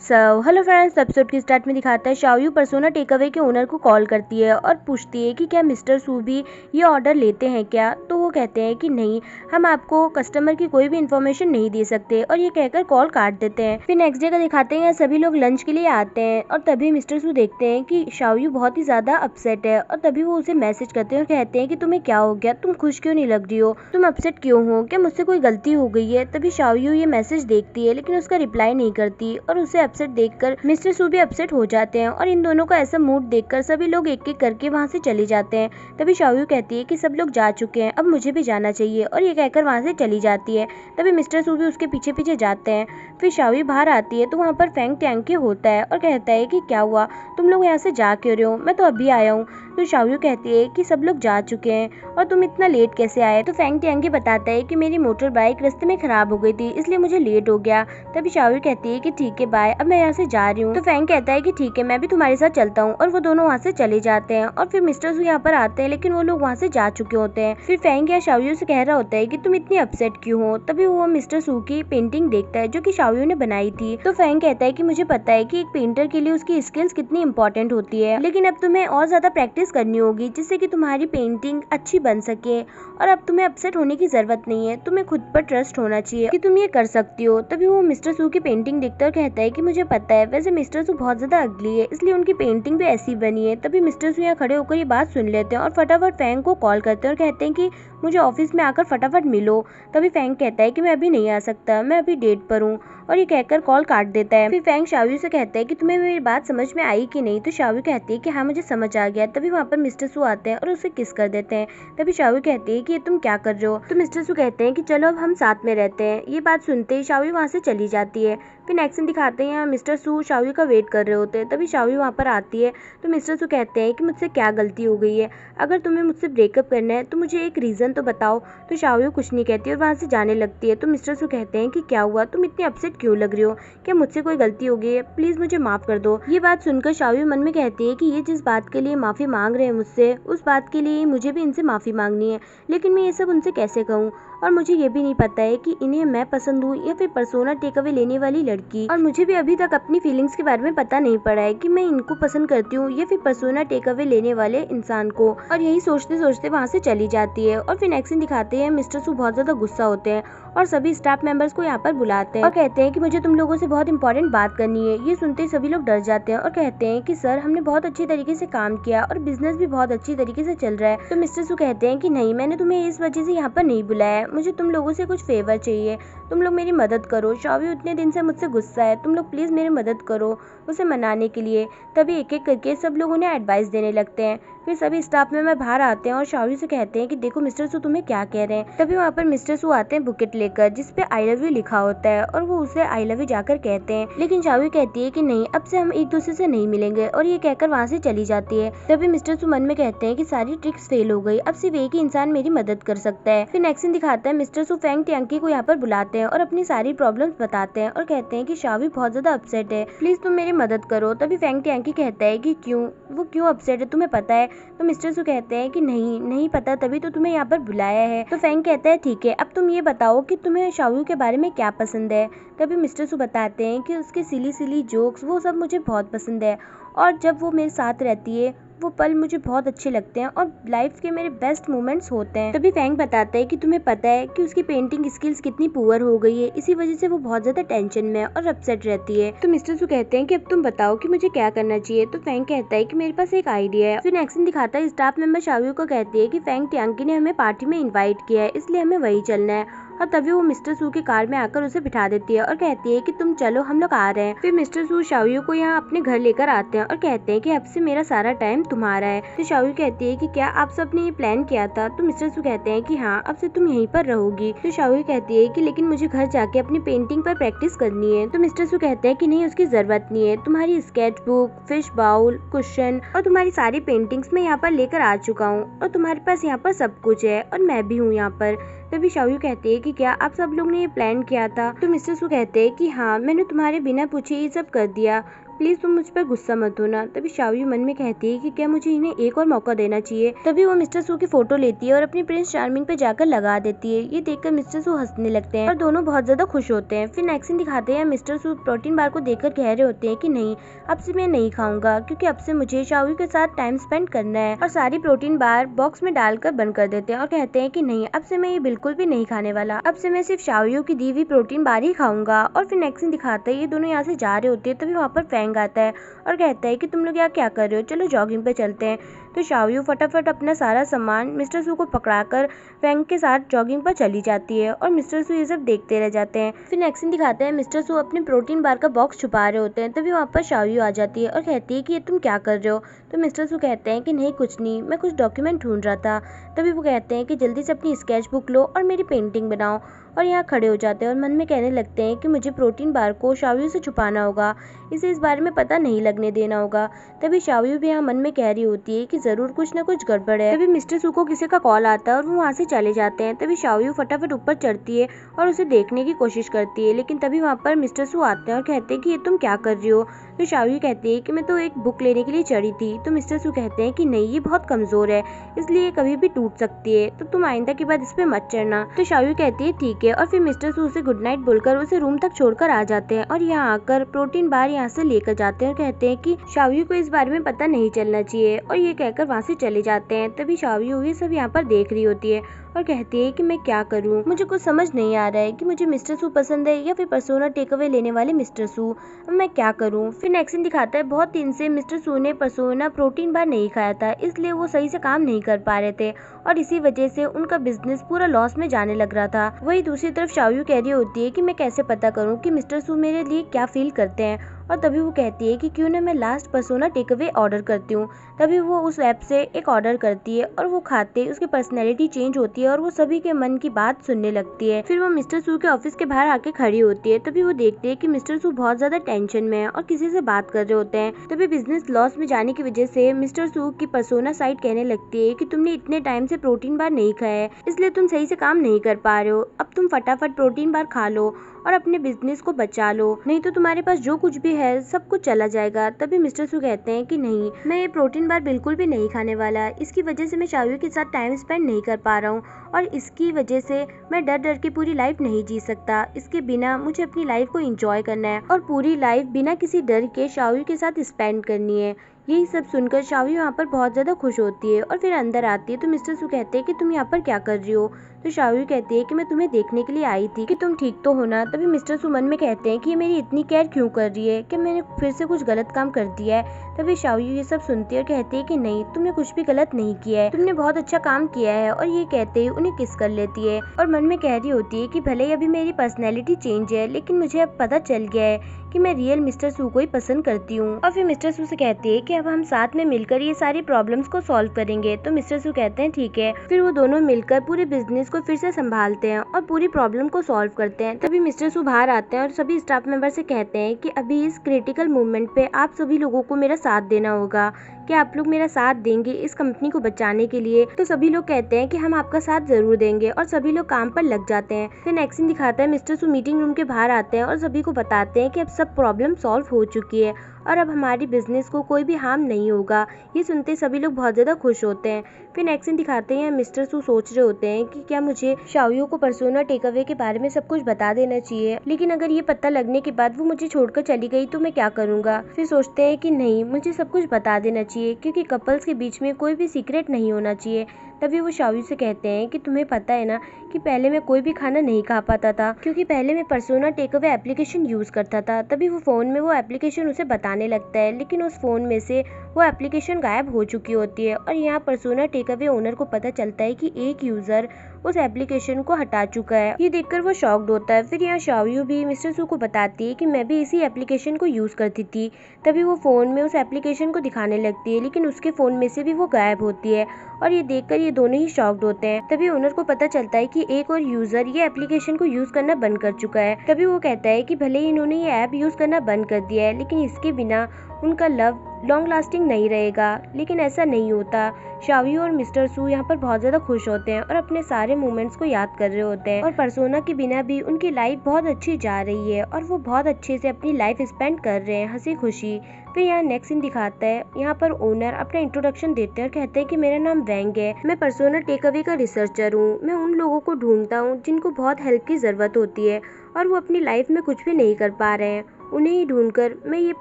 Hello friends, episode के start में दिखाता है शाओयू पर्सोना टेकअवे के ओनर को कॉल करती है और पूछती है कि क्या मिस्टर सू भी ये ऑर्डर लेते हैं क्या। तो वो कहते हैं कि नहीं, हम आपको कस्टमर की कोई भी इन्फॉर्मेशन नहीं दे सकते, और ये कहकर कॉल काट देते हैं। फिर नेक्स्ट डे का दिखाते हैं, सभी लोग लंच के लिए आते हैं और तभी मिस्टर सू देखते हैं कि शाओयू बहुत ही ज्यादा अपसेट है, और तभी वो उसे मैसेज करते हैं और कहते हैं कि तुम्हें क्या हो गया, तुम खुश क्यों नहीं लग रही हो, तुम अपसेट क्यों हो, क्या मुझसे कोई गलती हो गई है। तभी शाओयू ये मैसेज देखती है लेकिन उसका रिप्लाई नहीं करती, और उसे अपसेट देखकर मिस्टर सू भी अपसेट हो जाते हैं। और इन दोनों का ऐसा मूड देखकर सभी लोग एक एक करके वहाँ से चले जाते हैं। तभी शाओयू कहती है कि सब लोग जा चुके हैं, अब मुझे भी जाना चाहिए, और ये कहकर वहाँ से चली जाती है। तभी मिस्टर सू भी उसके पीछे पीछे जाते हैं। फिर शाओयू बाहर आती है तो वहाँ पर फेंग टैंग होता है और कहता है कि क्या हुआ, तुम लोग यहाँ से जा क्यों रहे हो, मैं तो अभी आया हूँ। तो शाओयू कहती है कि सब लोग जा चुके हैं और तुम इतना लेट कैसे आए। तो फेंग टैंग बताता है कि मेरी मोटर बाइक रास्ते में खराब हो गई थी, इसलिए मुझे लेट हो गया। तभी शाओयू कहती है कि ठीक है बाय, अब मैं यहाँ से जा रही हूँ। तो फेंग कहता है कि ठीक है, मैं भी तुम्हारे साथ चलता हूँ, और वो दोनों वहाँ से चले जाते हैं। और फिर मिस्टर सू यहाँ पर आते हैं लेकिन वो लोग वहाँ से जा चुके होते हैं। फिर फेंग या शाओयू से कह रहा होता है कि तुम इतनी अपसेट क्यों हो। तभी वो मिस्टर सू की पेंटिंग देखता है जो कि शाओयू ने बनाई थी। तो फेंग कहता है कि मुझे पता है कि एक पेंटर के लिए उसकी स्किल्स कितनी इंपॉर्टेंट होती है, लेकिन अब तुम्हें और ज्यादा प्रैक्टिस करनी होगी जिससे कि तुम्हारी पेंटिंग अच्छी बन सके, और अब तुम्हें अपसेट होने की जरूरत नहीं है, तुम्हें खुद पर ट्रस्ट होना चाहिए कि तुम ये कर सकती हो। तभी वो मिस्टर सू की पेंटिंग देखता है और कहता है कि मुझे पता है, वैसे मिस्टर सू बहुत ज्यादा अगली है, इसलिए उनकी पेंटिंग भी ऐसी बनी है। तभी मिस्टर सू यहाँ खड़े होकर ये बात सुन लेते हैं और फटाफट फेंग को कॉल करते हैं और कहते हैं कि मुझे ऑफिस में आकर फटाफट मिलो। तभी फेंग कहता है कि मैं अभी नहीं आ सकता, मैं अभी डेट पर हूँ, और ये कहकर कॉल काट देता है। फिर फेंग शाओयू से कहता है कि तुम्हें मेरी बात समझ में आई कि नहीं। तो शाओयू कहती है कि हाँ, मुझे समझ आ गया। तभी वहाँ पर मिस्टर सू आते हैं और उसे किस कर देते हैं। तभी शाओयू कहती है कि ये तुम क्या कर रहे हो। तो मिस्टर सू कहते हैं कि चलो अब हम साथ में रहते हैं। ये बात सुनते ही शाओयू वहाँ से चली जाती है। फिर नेक्स्ट सीन दिखाते हैं, यहाँ मिस्टर सू शाओयू का वेट कर रहे होते हैं। तभी शाओयू वहाँ पर आती है तो मिस्टर सू कहते हैं कि मुझसे क्या गलती हो गई है, अगर तुम्हें मुझसे ब्रेकअप करना है तो मुझे एक रीजन तो बताओ। तो शाओयू कुछ नहीं कहती और वहाँ से जाने लगती है। तो मिस्टर सू कहते हैं कि क्या हुआ, तुम इतनी अपसेट क्यों लग रही हो, क्या मुझसे कोई गलती हो गई है, प्लीज मुझे माफ कर दो। ये बात सुनकर शाओयू मन में कहती है कि ये जिस बात के लिए माफी मांग रहे हैं मुझसे, उस बात के लिए मुझे भी इनसे माफी मांगनी है, लेकिन मैं ये सब उनसे कैसे कहूँ, और मुझे ये भी नहीं पता है कि इन्हें मैं पसंद हूँ या फिर पर्सोना टेकअवे लेने वाली लड़की, और मुझे भी अभी तक अपनी फीलिंग्स के बारे में पता नहीं पड़ा है कि मैं इनको पसंद करती हूँ या फिर पर्सोना टेकअवे लेने वाले इंसान को। और यही सोचते सोचते वहाँ से चली जाती है। और फिर नेक्स्ट सीन दिखाते हैं, मिस्टर सू बहुत ज्यादा गुस्सा होते हैं और सभी स्टाफ मेंबर्स को यहाँ पर बुलाते हैं और कहते हैं कि मुझे तुम लोगों से बहुत इंपॉर्टेंट बात करनी है। ये सुनते ही सभी लोग डर जाते हैं और कहते हैं कि सर, हमने बहुत अच्छी तरीके से काम किया और बिजनेस भी बहुत अच्छी तरीके से चल रहा है। तो मिस्टर सू कहते हैं कि नहीं, मैंने तुम्हें इस वजह से यहाँ पर नहीं बुलाया है, मुझे तुम लोगों से कुछ फेवर चाहिए, तुम लोग मेरी मदद करो। शाओयू इतने दिन से मुझसे गुस्सा है, तुम लोग प्लीज मेरी मदद करो उसे मनाने के लिए। तभी एक एक करके सब लोग उन्हें एडवाइस देने लगते हैं। फिर सभी स्टाफ मेंबर बाहर आते हैं और शाओयू से कहते हैं कि देखो मिस्टर सू तुम्हें क्या कह रहे हैं। तभी वहाँ पर मिस्टर सू आते हैं बुकेट लेकर जिसपे आई लव यू लिखा होता है, और वो उसे आई लव यू जाकर कहते हैं। लेकिन शाओयू कहती है कि नहीं, अब से हम एक दूसरे से नहीं मिलेंगे, और ये कहकर वहाँ से चली जाती है। तभी मिस्टर सू मन में कहते हैं कि सारी ट्रिक्स फेल हो गई, अब सिर्फ एक ही इंसान मेरी मदद कर सकता है। फिर नेक्स्ट सीन दिखाता है, मिस्टर सू फेंग टैंकी को यहाँ पर बुलाते हैं और अपनी सारी प्रॉब्लम्स बताते हैं और कहते हैं कि शाओयू बहुत ज्यादा अपसेट है, प्लीज तुम मेरी मदद करो। तभी फेंग टैंकी कहता है कि क्यों, वो क्यों अपसेट है, तुम्हें पता है। तो मिस्टर सू कहते हैं कि नहीं नहीं पता, तभी तो तुम्हें यहाँ पर बुलाया है। तो फेंग कहता है ठीक है, अब तुम ये बताओ कि तुम्हें शाओयू के बारे में क्या पसंद है। तभी मिस्टर सू बताते हैं कि उसके सिली सिली जोक्स वो सब मुझे बहुत पसंद है, और जब वो मेरे साथ रहती है वो पल मुझे बहुत अच्छे लगते हैं और लाइफ के मेरे बेस्ट मोमेंट्स होते हैं। तभी फेंग बताता है कि तुम्हें पता है कि उसकी पेंटिंग स्किल्स कितनी पुअर हो गई है, इसी वजह से वो बहुत ज्यादा टेंशन में है और अपसेट रहती है। तो मिस्टर सू कहते हैं कि अब तुम बताओ कि मुझे क्या करना चाहिए। तो फेंग कहता है कि मेरे पास एक आइडिया है। फिर नेक्स्ट दिखाता है, स्टाफ मेंबर शाओयू को कहती है कि फेंग टैंकी ने हमें पार्टी में इन्वाइट किया है, इसलिए हमें वही चलना है। और तभी वो मिस्टर सू की कार में आकर उसे बिठा देती है और कहती है कि तुम चलो, हम लोग आ रहे हैं। फिर मिस्टर सू शाओयू को यहाँ अपने घर लेकर आते हैं और कहते हैं कि अब से मेरा सारा टाइम तुम्हारा है। तो शाओयू कहती है कि क्या आप सबने ये प्लान किया था। तो मिस्टर सू कहते हैं कि हाँ, अब से तुम यहीं पर रहोगी। तो शाओयू कहती है कि लेकिन मुझे घर जाके अपनी पेंटिंग पर प्रैक्टिस करनी है। तो मिस्टर सू कहते हैं कि नहीं, उसकी जरूरत नहीं है, तुम्हारी sketch book, fish bowl, cushion और तुम्हारी सारी पेंटिंग्स मैं यहाँ पर लेकर आ चुका हूँ, और तुम्हारे पास यहाँ पर सब कुछ है और मैं भी हूँ यहाँ पर। तभी शाओयू कहती है कि क्या आप सब लोग ने ये प्लान किया था। तो मिस्टर सू कहते हैं कि हाँ, मैंने तुम्हारे बिना पूछे ये सब कर दिया, प्लीज तुम मुझ पर गुस्सा मत होना। तभी शाओयू मन में कहती है कि क्या मुझे इन्हें एक और मौका देना चाहिए। तभी वो मिस्टर सू की फोटो लेती है और अपनी प्रिंस चार्मिंग पे जाकर लगा देती है। ये देखकर मिस्टर सू हंसने लगते हैं और दोनों बहुत ज्यादा खुश होते हैं। फिर नेक्स्ट सीन दिखाते हैं मिस्टर सू प्रोटीन बार को देखकर कह रहे होते हैं कि नहीं, अब से मैं नहीं खाऊंगा, क्योंकि अब से मुझे शाओयू के साथ टाइम स्पेंड करना है। और सारी प्रोटीन बार बॉक्स में डालकर बंद कर देते हैं और कहते हैं कि नहीं, अब से मैं ये बिल्कुल भी नहीं खाने वाला, अब से मैं सिर्फ शाओयू की दी हुई प्रोटीन बार ही खाऊंगा। और फिर नेक्स्ट सीन दिखाता है ये दोनों यहाँ से जा रहे होते हैं। तभी वहाँ पर फैंग आता है और कहता है कि तुम लोग यहाँ क्या कर रहे हो, चलो जॉगिंग पे चलते हैं। तो शाओयू फटाफट अपना सारा सामान मिस्टर सू को पकड़ाकर फैंग के साथ जॉगिंग पर चली जाती है और मिस्टर सू ये सब देखते रह जाते हैं। फिर नेक्स्ट सीन दिखाते हैं मिस्टर सू अपने प्रोटीन बार का बॉक्स छुपा रहे होते हैं। तभी वहाँ पर शाओयू आ जाती है और कहती है कि ये तुम क्या कर रहे हो। तो मिस्टर सू कहते हैं कि नहीं कुछ नहीं, मैं कुछ डॉक्यूमेंट ढूंढ रहा था। तभी वो कहते हैं कि जल्दी से अपनी स्केच बुक लो और मेरी पेंटिंग बनाओ। और यहाँ खड़े हो जाते हैं और मन में कहने लगते हैं कि मुझे प्रोटीन बार को शाओयू से छुपाना होगा, इसे इस बारे में पता नहीं लगने देना होगा। तभी शाओयू भी यहाँ मन में कह रही होती है कि जरूर कुछ न कुछ गड़बड़ है। तभी मिस्टर सू को किसी का कॉल आता है और वो वहाँ से चले जाते हैं। तभी शाओयू फटाफट ऊपर चढ़ती है और उसे देखने की कोशिश करती है, लेकिन तभी वहाँ पर मिस्टर सू आते हैं और कहते हैं कि ये तुम क्या कर रही हो। तो शाओयू कहती है कि मैं तो एक बुक लेने के लिए चढ़ी थी। तो मिस्टर सू कहते हैं कि नहीं, ये बहुत कमजोर है, इसलिए कभी भी टूट सकती है, तो तुम आइंदा के बाद इस पे मत चढ़ना। तो शाओयू कहती है ठीक है और फिर मिस्टर सू उसे गुड नाइट बोलकर उसे रूम तक छोड़कर आ जाते हैं और यहाँ आकर प्रोटीन बार यहाँ से लेकर जाते हैं और कहते हैं कि शाओयू को इस बारे में पता नहीं चलना चाहिए, और ये कहकर वहाँ से चले जाते हैं। तभी शाओयू ये सब यहाँ पर देख रही होती है और कहती है कि मैं क्या करूं, मुझे कुछ समझ नहीं आ रहा है कि मुझे मिस्टर सू पसंद है या फिर पर्सोना टेक अवे लेने वाले मिस्टर सू, अब मैं क्या करूं। फिर नेक्स्ट सीन दिखाता है बहुत दिन से मिस्टर सू ने पर्सोना प्रोटीन बार नहीं खाया था, इसलिए वो सही से काम नहीं कर पा रहे थे और इसी वजह से उनका बिजनेस पूरा लॉस में जाने लग रहा था। वही दूसरी तरफ शाओयू कह रही होती है कि मैं कैसे पता करूं कि मिस्टर सू मेरे लिए क्या फील करते हैं। और तभी वो कहती है कि क्यों ना मैं last persona take away order करती हूँ। तभी वो उस ऐप से एक ऑर्डर करती है और वो खाते उसकी पर्सनैलिटी चेंज होती है और वो सभी के मन की बात सुनने लगती है। फिर वो मिस्टर सू के ऑफिस के बाहर आके खड़ी होती है। तभी वो देखती है कि मिस्टर सू बहुत ज्यादा टेंशन में है और किसी से बात कर रहे होते हैं। तभी बिजनेस लॉस में जाने की वजह से मिस्टर सू की पर्सोना साइड कहने लगती है कि तुमने इतने टाइम से प्रोटीन बार नहीं खाया है, इसलिए तुम सही से काम नहीं कर पा रहे हो। अब तुम फटाफट प्रोटीन बार खा लो और अपने बिजनेस को बचा लो, नहीं तो तुम्हारे पास जो कुछ भी है सब कुछ चला जाएगा। तभी मिस्टर सू कहते हैं कि नहीं, मैं ये प्रोटीन बार बिल्कुल भी नहीं खाने वाला, इसकी वजह से मैं शाओयू के साथ टाइम स्पेंड नहीं कर पा रहा हूँ और इसकी वजह से मैं डर डर के पूरी लाइफ नहीं जी सकता। इसके बिना मुझे अपनी लाइफ को एंजॉय करना है और पूरी लाइफ बिना किसी डर के शाओयू के साथ स्पेंड करनी है। यही सब सुनकर शाओयू यहाँ पर बहुत ज्यादा खुश होती है और फिर अंदर आती है। तो मिस्टर सू कहते हैं कि तुम यहाँ पर क्या कर रही हो। तो शाओयू कहती है कि मैं तुम्हें देखने के लिए आई थी कि तुम ठीक तो हो ना। तभी मिस्टर सू मन में कहते हैं कि ये मेरी इतनी केयर क्यों कर रही है, कि मैंने फिर से कुछ गलत काम कर दिया है। तभी शाओयू ये सब सुनती है और कहती है कि नहीं, तुमने कुछ भी गलत नहीं किया है, तुमने बहुत अच्छा काम किया है। और ये कहते ही उन्हें किस कर लेती है और मन में कह रही होती है कि भले ही अभी मेरी पर्सनैलिटी चेंज है, लेकिन मुझे अब पता चल गया है कि मैं रियल मिस्टर सू को ही पसंद करती हूँ। और फिर मिस्टर सू से कहती है कि अब हम साथ में मिलकर ये सारी प्रॉब्लम्स को सॉल्व करेंगे। तो मिस्टर सू कहते हैं ठीक है। फिर वो दोनों मिलकर पूरे बिजनेस को फिर से संभालते हैं और पूरी प्रॉब्लम को सॉल्व करते हैं। तभी मिस्टर सू बाहर आते हैं और सभी स्टाफ मेंबर से कहते हैं कि अभी इस क्रिटिकल मोमेंट पे आप सभी लोगों को मेरा साथ देना होगा, कि आप लोग मेरा साथ देंगे इस कंपनी को बचाने के लिए। तो सभी लोग कहते हैं कि हम आपका साथ जरूर देंगे और सभी लोग काम पर लग जाते हैं। फिर नेक्स्ट सीन दिखाता है मिस्टर सू मीटिंग रूम के बाहर आते हैं और सभी को बताते हैं कि अब सब प्रॉब्लम सॉल्व हो चुकी है और अब हमारी बिजनेस को कोई भी हार्म नहीं होगा। ये सुनते सभी लोग बहुत ज्यादा खुश होते हैं। फिर नेक्स्ट सीन दिखाते हैं मिस्टर सू सोच रहे होते हैं कि क्या मुझे शाओयू को पर्सोना टेक अवे के बारे में सब कुछ बता देना चाहिए, लेकिन अगर ये पता लगने के बाद वो मुझे छोड़कर चली गई तो मैं क्या करूँगा। फिर सोचते हैं कि नहीं, मुझे सब कुछ बता देना चाहिए, क्योंकि कपल्स के बीच में कोई भी सीक्रेट नहीं होना चाहिए। तभी वो शाओयू से कहते हैं कि तुम्हें पता है ना कि पहले मैं कोई भी खाना नहीं खा पाता था, क्योंकि पहले मैं persona take away application use करता था। तभी वो फोन में वो एप्लीकेशन उसे बताने लगता है, लेकिन उस फोन में से वो एप्लीकेशन गायब हो चुकी होती है और यहाँ पर्सोना टेक अवे ओनर को पता चलता है कि एक यूजर उस एप्लीकेशन को हटा चुका है। ये देखकर वो शॉक्ड होता है। फिर यहाँ शाओयू भी मिस्टर सू को बताती है कि मैं भी इसी एप्लीकेशन को यूज करती थी। तभी वो फोन में उस एप्लीकेशन को दिखाने लगती है, लेकिन उसके फोन में से भी वो गायब होती है और ये देखकर ये दोनों ही शॉक्ड होते हैं। तभी ओनर को पता चलता है कि एक और यूजर ये एप्लीकेशन को यूज करना बंद कर चुका है। तभी वो कहता है कि भले ही इन्होंने ये ऐप यूज करना बंद कर दिया है, लेकिन इसके बिना उनका लव लॉन्ग लास्टिंग नहीं रहेगा, लेकिन ऐसा नहीं होता। शाओयू और मिस्टर सू यहाँ पर बहुत ज़्यादा खुश होते हैं और अपने सारे मोमेंट्स को याद कर रहे होते हैं, और परसोना के बिना भी उनकी लाइफ बहुत अच्छी जा रही है और वो बहुत अच्छे से अपनी लाइफ स्पेंड कर रहे हैं हंसी खुशी। फिर यहाँ नेक्स्ट सीन दिखाता है, यहाँ पर ओनर अपना इंट्रोडक्शन देते हैं और कहते हैं कि मेरा नाम वैंग है, मैं परसोना टेकअवे का रिसर्चर हूँ। मैं उन लोगों को ढूंढता हूँ जिनको बहुत हेल्प की ज़रूरत होती है और वो अपनी लाइफ में कुछ भी नहीं कर पा रहे हैं। उन्हें ही ढूंढकर मैं ये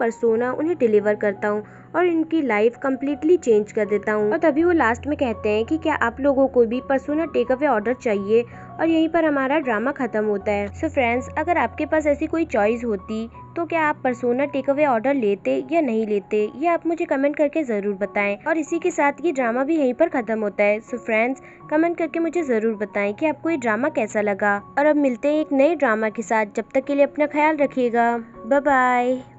परसोना उन्हें डिलीवर करता हूँ और इनकी लाइफ कम्प्लीटली चेंज कर देता हूँ। और तभी वो लास्ट में कहते हैं कि क्या आप लोगों को भी परसोना टेकअवे ऑर्डर चाहिए, और यहीं पर हमारा ड्रामा खत्म होता है। सो फ्रेंड्स, अगर आपके पास ऐसी कोई चॉइस होती तो क्या आप परसोना टेकअवे ऑर्डर लेते या नहीं लेते, ये आप मुझे कमेंट करके ज़रूर बताएं। और इसी के साथ ये ड्रामा भी यहीं पर ख़त्म होता है। सो फ्रेंड्स, कमेंट करके मुझे ज़रूर बताएं कि आपको ये ड्रामा कैसा लगा। और अब मिलते हैं एक नए ड्रामा के साथ, जब तक के लिए अपना ख्याल रखिएगा। Bye bye.